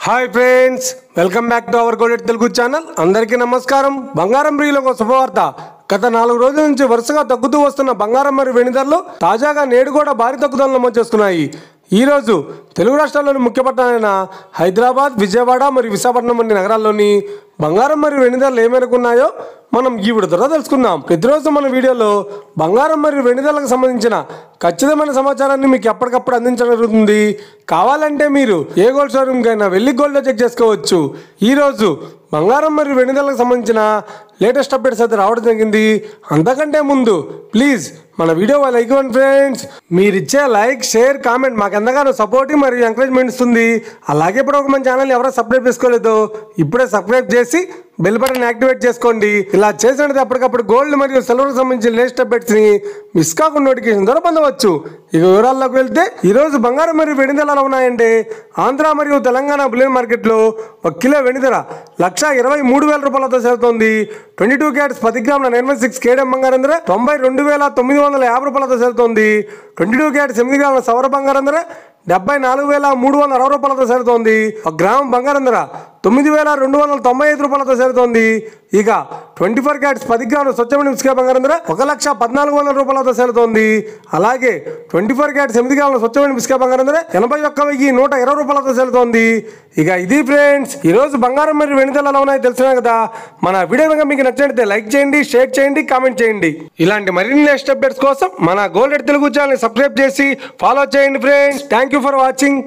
Hi friends, welcome back to our gold Telugu channel. అందరికీ నమస్కారం. బంగారం ప్రియులకు శుభవార్త. గత 4 రోజుల నుంచి వరుసగా తగ్గుతూ వస్తున్న బంగారం మరియు వెండి ధరలు తాజాగా నేడు కూడా భారీ తగ్గుదల నమోదు చేస్తున్నాయి. ఈరోజు తెలుగు రాష్ట్రాల్లోని ముఖ్య పట్టణాలైన హైదరాబాద్, విజయవాడ మరియు విశాఖపట్నం వంటి నగరాల్లోని బంగారం మరియు వెండి ధరలు ఏ మేరకు ఉన్నాయో మనం ఈ వీడియో ద్వారా తెలుసుకుందాం. ప్రతిరోజు మన వీడియోలో బంగారం మరియు వెండి ధరలకు సంబంధించిన ఖచ్చితమైన సమాచారాన్ని మీకు ఎప్పటికప్పుడు అందించడం జరుగుతుంది. కావాలంటే మీరు ఏ గోల్డ్ షోరూమ్కైనా వెళ్ళి గోల్డ్లో చెక్ చేసుకోవచ్చు. ఈరోజు బంగారం మరియు వెండి ధరలకు సంబంధించిన లేటెస్ట్ అప్డేట్స్ అయితే రావడం జరిగింది. అంతకంటే ముందు ప్లీజ్ మన వీడియో లైక్ ఇవ్వండి ఫ్రెండ్స్. మీరు ఇచ్చే లైక్, షేర్, కామెంట్ మాకు ఎంతగానో సపోర్టివ్ మరియు ఎంకరేజ్మెంట్ ఇస్తుంది. అలాగే ఇప్పుడు ఒక మన ఛానల్ ఎవరైనా సబ్స్క్రైబ్ చేసుకోలేదో ఇప్పుడే సబ్స్క్రైబ్ చేసి బెల్ బటన్ యాక్టివేట్ చేసుకోండి. ఇలా చేసినట్టు అప్పటికప్పుడు గోల్డ్ మరియు సిల్వర్కి సంబంధించిన లేటెస్ట్ అప్డేట్స్ ని మిస్ కాకుండా నోటిఫికేషన్ ద్వారా పొందవచ్చు. ఇక వివరాల్లోకి వెళ్తే ఈరోజు బంగారం మరియు వెండి ధరలు ఎలా ఉన్నాయంటే, ఆంధ్ర మరియు తెలంగాణ బులియన్ మార్కెట్లో 1 కిలో వెండి ధర 1,23,000 రూపాయలతో సేరుతోంది. 22 క్యారెట్స్ 10 గ్రాముల 916 కేడీఎం బంగారం ధర 92,950 రూపాయలతో సేరుతోంది. 22 క్యారెట్స్ 8 గ్రాముల సవర బంగారం ధర 74,360 రూపాయలతో సేరుతోంది. 1 గ్రాము బంగారం ధర 9,295 రూపాయలతో సేరుతోంది. ఇక 24 క్యారెట్స్ 10 గ్రాముల స్వచ్ఛమైన ఇసుక బంగారం ధర 1,14,000 రూపాయలతో సేరుతోంది. అలాగే 24 క్యారెట్స్ 8 గ్రాముల స్వచ్ఛమైన ఇసుక బంగారం ధర 81,120 రూపాయలతో సేరుతోంది. ఇక ఇది ఫ్రెండ్స్, ఈ రోజు బంగారం మరియు వెండి ధరలు ఎలా ఉన్నాయో తెలిసినా కదా. మన వీడియో కనుక మీకు నచ్చినట్లయితే లైక్ చేయండి, షేర్ చేయండి, కామెంట్ చేయండి. ఇలాంటి మరిన్ని లేటెస్ట్ అప్డేట్స్ కోసం మన గోల్డ్ తెలుగు ఛానల్ సబ్స్క్రైబ్ చేసి ఫాలో చేయండి friends. Thank you for watching.